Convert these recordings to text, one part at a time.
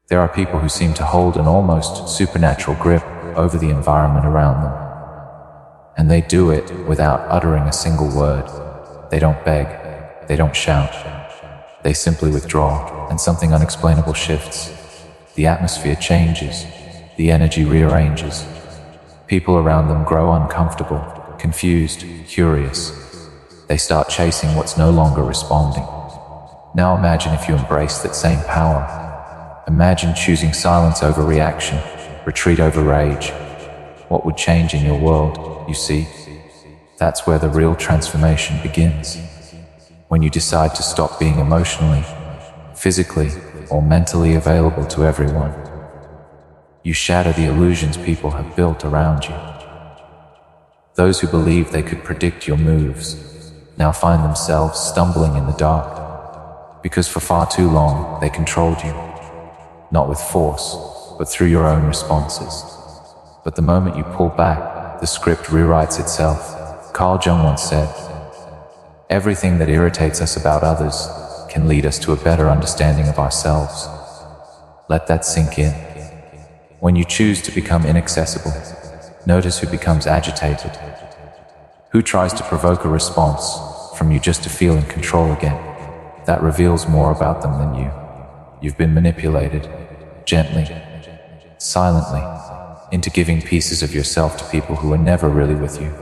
There are people who seem to hold an almost supernatural grip over the environment around them. And they do it without uttering a single word. They don't beg, they don't shout. They simply withdraw, and something unexplainable shifts. The atmosphere changes, the energy rearranges. People around them grow uncomfortable, confused, curious. They start chasing what's no longer responding. Now imagine if you embrace that same power. Imagine choosing silence over reaction, retreat over rage. What would change in your world, you see? That's where the real transformation begins. When you decide to stop being emotionally, physically, or mentally available to everyone. You shatter the illusions people have built around you. Those who believed they could predict your moves now find themselves stumbling in the dark, because for far too long they controlled you, not with force, but through your own responses. But the moment you pull back, the script rewrites itself. Carl Jung once said, "Everything that irritates us about others can lead us to a better understanding of ourselves." Let that sink in. When you choose to become inaccessible, notice who becomes agitated, who tries to provoke a response from you just to feel in control again. That reveals more about them than you. You've been manipulated, gently, silently, into giving pieces of yourself to people who were never really with you.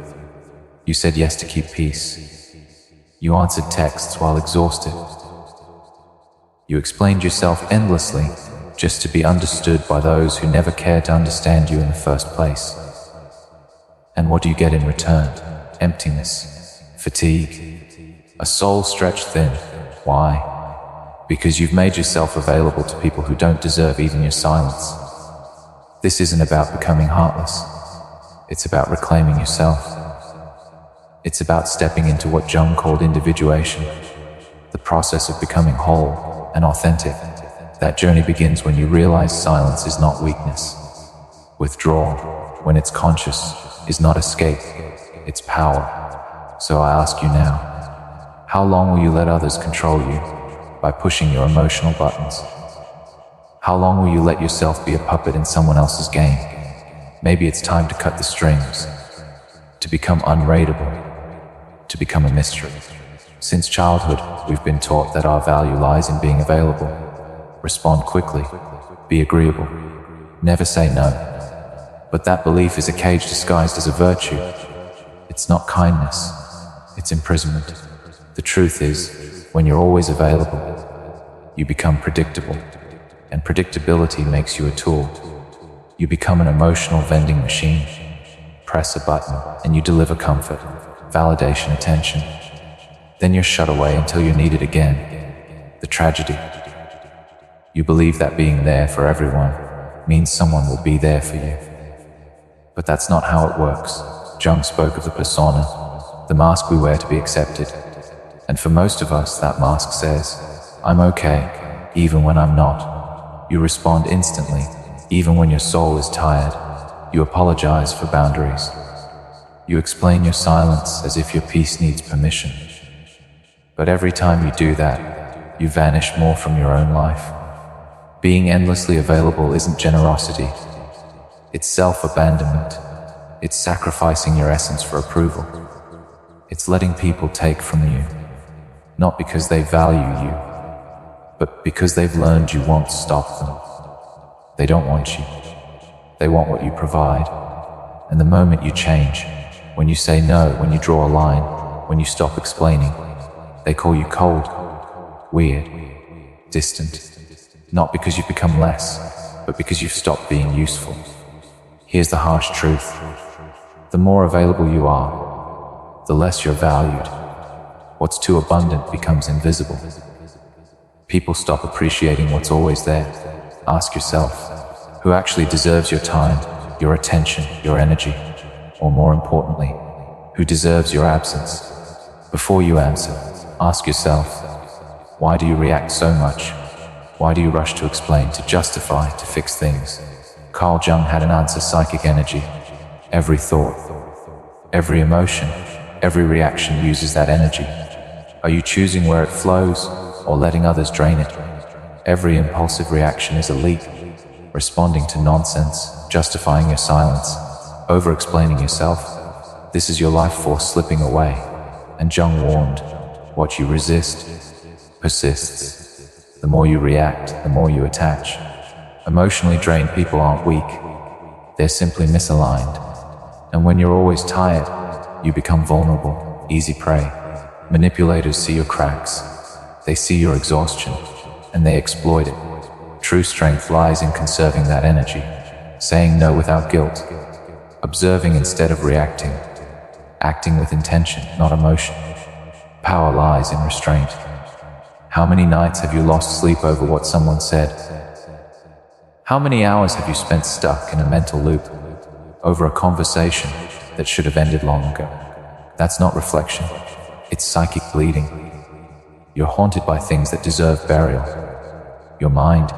You said yes to keep peace. You answered texts while exhausted. You explained yourself endlessly just to be understood by those who never cared to understand you in the first place. And what do you get in return? Emptiness, fatigue, a soul stretched thin. Why? Because you've made yourself available to people who don't deserve even your silence. This isn't about becoming heartless. It's about reclaiming yourself. It's about stepping into what Jung called individuation, the process of becoming whole and authentic. That journey begins when you realize silence is not weakness. Withdrawal, when it's conscious, is not escape, it's power. So I ask you now, how long will you let others control you by pushing your emotional buttons? How long will you let yourself be a puppet in someone else's game? Maybe it's time to cut the strings, to become unrateable, to become a mystery. Since childhood, we've been taught that our value lies in being available. Respond quickly, be agreeable, never say no. But that belief is a cage disguised as a virtue. It's not kindness, it's imprisonment. The truth is, when you're always available, you become predictable, and predictability makes you a tool. You become an emotional vending machine. Press a button, and you deliver comfort, validation, attention. Then you're shut away until you're needed again. The tragedy. You believe that being there for everyone means someone will be there for you. But that's not how it works. Jung spoke of the persona, the mask we wear to be accepted. And for most of us, that mask says, "I'm okay, even when I'm not." You respond instantly, even when your soul is tired. You apologize for boundaries. You explain your silence as if your peace needs permission. But every time you do that, you vanish more from your own life. Being endlessly available isn't generosity. It's self-abandonment. It's sacrificing your essence for approval. It's letting people take from you, not because they value you, but because they've learned you won't stop them. They don't want you. They want what you provide. And the moment you change, when you say no, when you draw a line, when you stop explaining, they call you cold, weird, distant. Not because you've become less, but because you've stopped being useful. Here's the harsh truth. The more available you are, the less you're valued. What's too abundant becomes invisible. People stop appreciating what's always there. Ask yourself, who actually deserves your time, your attention, your energy? Or more importantly, who deserves your absence? Before you answer, ask yourself, why do you react so much? Why do you rush to explain, to justify, to fix things? Carl Jung had an answer: psychic energy. Every thought, every emotion, every reaction uses that energy. Are you choosing where it flows, or letting others drain it? Every impulsive reaction is a leak, responding to nonsense, justifying your silence, over-explaining yourself. This is your life force slipping away. And Jung warned, what you resist persists. The more you react, the more you attach. Emotionally drained people aren't weak. They're simply misaligned. And when you're always tired, you become vulnerable, easy prey. Manipulators see your cracks. They see your exhaustion, and they exploit it. True strength lies in conserving that energy, saying no without guilt, observing instead of reacting, acting with intention, not emotion. Power lies in restraint. How many nights have you lost sleep over what someone said? How many hours have you spent stuck in a mental loop over a conversation that should have ended long ago? That's not reflection. It's psychic bleeding. You're haunted by things that deserve burial. Your mind,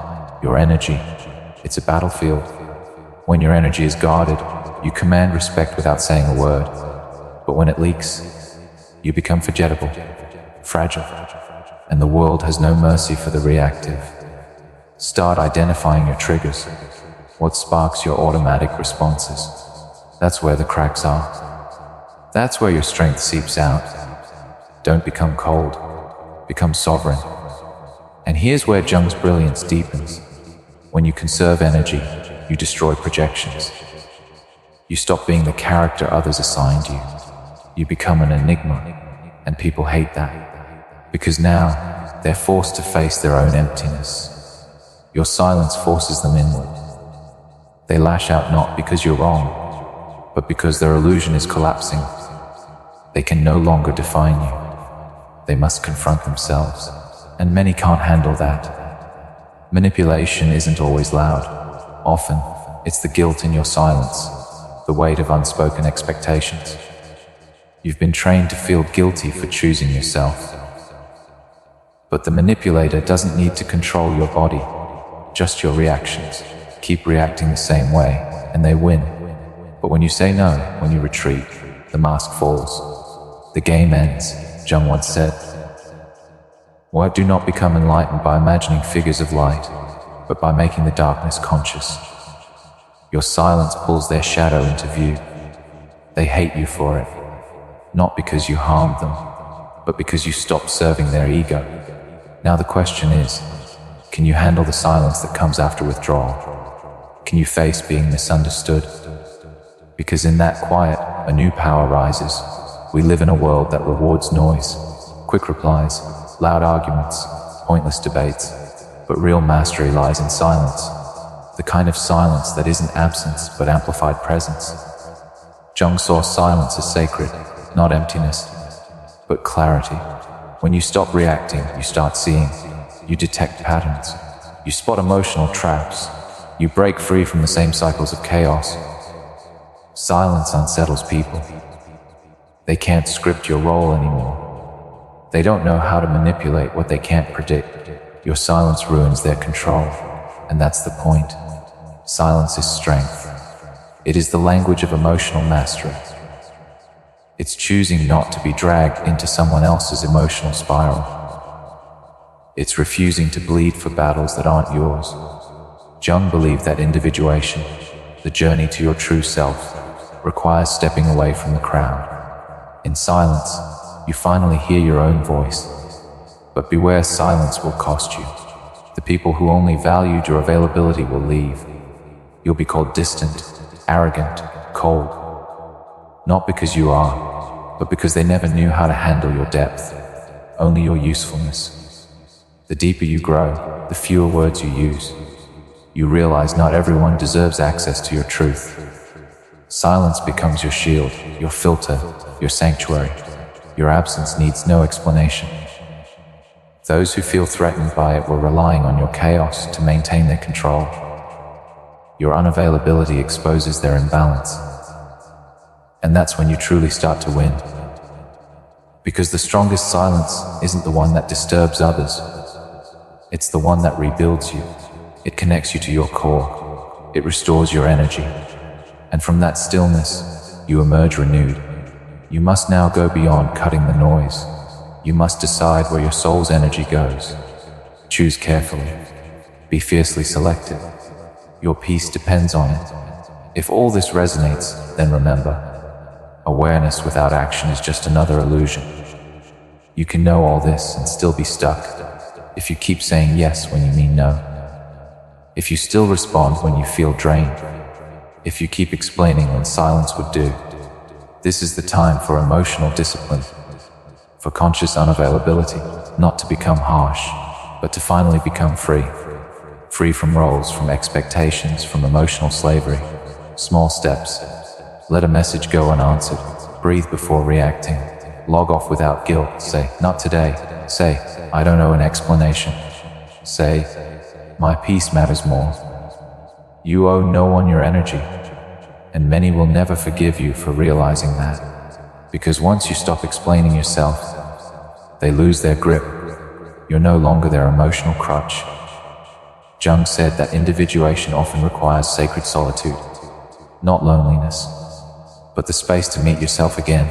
your energy, it's a battlefield. When your energy is guarded, you command respect without saying a word. But when it leaks, you become forgettable, fragile, and the world has no mercy for the reactive. Start identifying your triggers, what sparks your automatic responses. That's where the cracks are. That's where your strength seeps out. Don't become cold, become sovereign. And here's where Jung's brilliance deepens. When you conserve energy, you destroy projections. You stop being the character others assigned you. You become an enigma, and people hate that. Because now, they're forced to face their own emptiness. Your silence forces them inward. They lash out not because you're wrong, but because their illusion is collapsing. They can no longer define you. They must confront themselves, and many can't handle that. Manipulation isn't always loud. Often, it's the guilt in your silence, the weight of unspoken expectations. You've been trained to feel guilty for choosing yourself. But the manipulator doesn't need to control your body, just your reactions. Keep reacting the same way, and they win. But when you say no, when you retreat, the mask falls. The game ends, Jung once said. Why do not become enlightened by imagining figures of light, but by making the darkness conscious. Your silence pulls their shadow into view. They hate you for it, not because you harmed them, but because you stopped serving their ego. Now the question is, can you handle the silence that comes after withdrawal? Can you face being misunderstood? Because in that quiet, a new power rises. We live in a world that rewards noise, quick replies, loud arguments, pointless debates. But real mastery lies in silence, the kind of silence that isn't absence but amplified presence. Jung saw silence as sacred, not emptiness, but clarity. When you stop reacting, you start seeing. You detect patterns. You spot emotional traps. You break free from the same cycles of chaos. Silence unsettles people. They can't script your role anymore. They don't know how to manipulate what they can't predict. Your silence ruins their control, and that's the point. Silence is strength. It is the language of emotional mastery. It's choosing not to be dragged into someone else's emotional spiral. It's refusing to bleed for battles that aren't yours. Jung believed that individuation, the journey to your true self, requires stepping away from the crowd. In silence, you finally hear your own voice. But beware, silence will cost you. The people who only valued your availability will leave. You'll be called distant, arrogant, cold. Not because you are, but because they never knew how to handle your depth, only your usefulness. The deeper you grow, the fewer words you use. You realize not everyone deserves access to your truth. Silence becomes your shield, your filter, your sanctuary. Your absence needs no explanation. Those who feel threatened by it were relying on your chaos to maintain their control. Your unavailability exposes their imbalance. And that's when you truly start to win. Because the strongest silence isn't the one that disturbs others. It's the one that rebuilds you. It connects you to your core. It restores your energy. And from that stillness, you emerge renewed. You must now go beyond cutting the noise. You must decide where your soul's energy goes. Choose carefully. Be fiercely selective. Your peace depends on it. If all this resonates, then remember, awareness without action is just another illusion. You can know all this and still be stuck if you keep saying yes when you mean no. If you still respond when you feel drained. If you keep explaining when silence would do. This is the time for emotional discipline, for conscious unavailability, not to become harsh, but to finally become free. Free from roles, from expectations, from emotional slavery. Small steps. Let a message go unanswered. Breathe before reacting. Log off without guilt. Say, not today. Say, I don't owe an explanation. Say, my peace matters more. You owe no one your energy, and many will never forgive you for realizing that. Because once you stop explaining yourself, they lose their grip. You're no longer their emotional crutch. Jung said that individuation often requires sacred solitude, not loneliness, but the space to meet yourself again,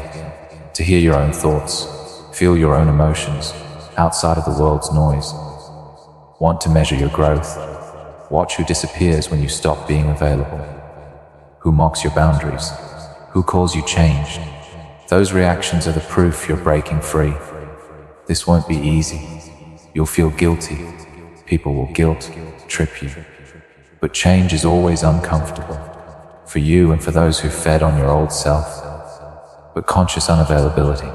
to hear your own thoughts, feel your own emotions, outside of the world's noise. Want to measure your growth? Watch who disappears when you stop being available. Who mocks your boundaries? Who calls you changed? Those reactions are the proof you're breaking free. This won't be easy. You'll feel guilty. People will guilt trip you. But change is always uncomfortable, for you and for those who fed on your old self. But conscious unavailability,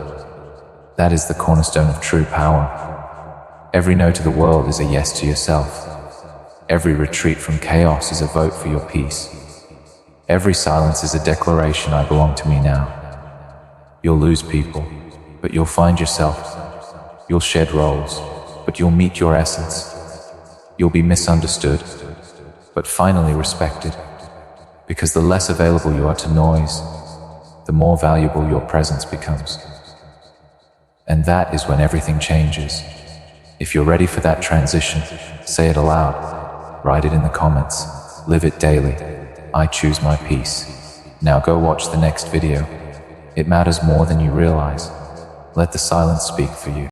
that is the cornerstone of true power. Every no to the world is a yes to yourself. Every retreat from chaos is a vote for your peace. Every silence is a declaration, I belong to me now. You'll lose people, but you'll find yourself. You'll shed roles, but you'll meet your essence. You'll be misunderstood, but finally respected. Because the less available you are to noise, the more valuable your presence becomes. And that is when everything changes. If you're ready for that transition, say it aloud. Write it in the comments. Live it daily. I choose my peace. Now go watch the next video. It matters more than you realize. Let the silence speak for you.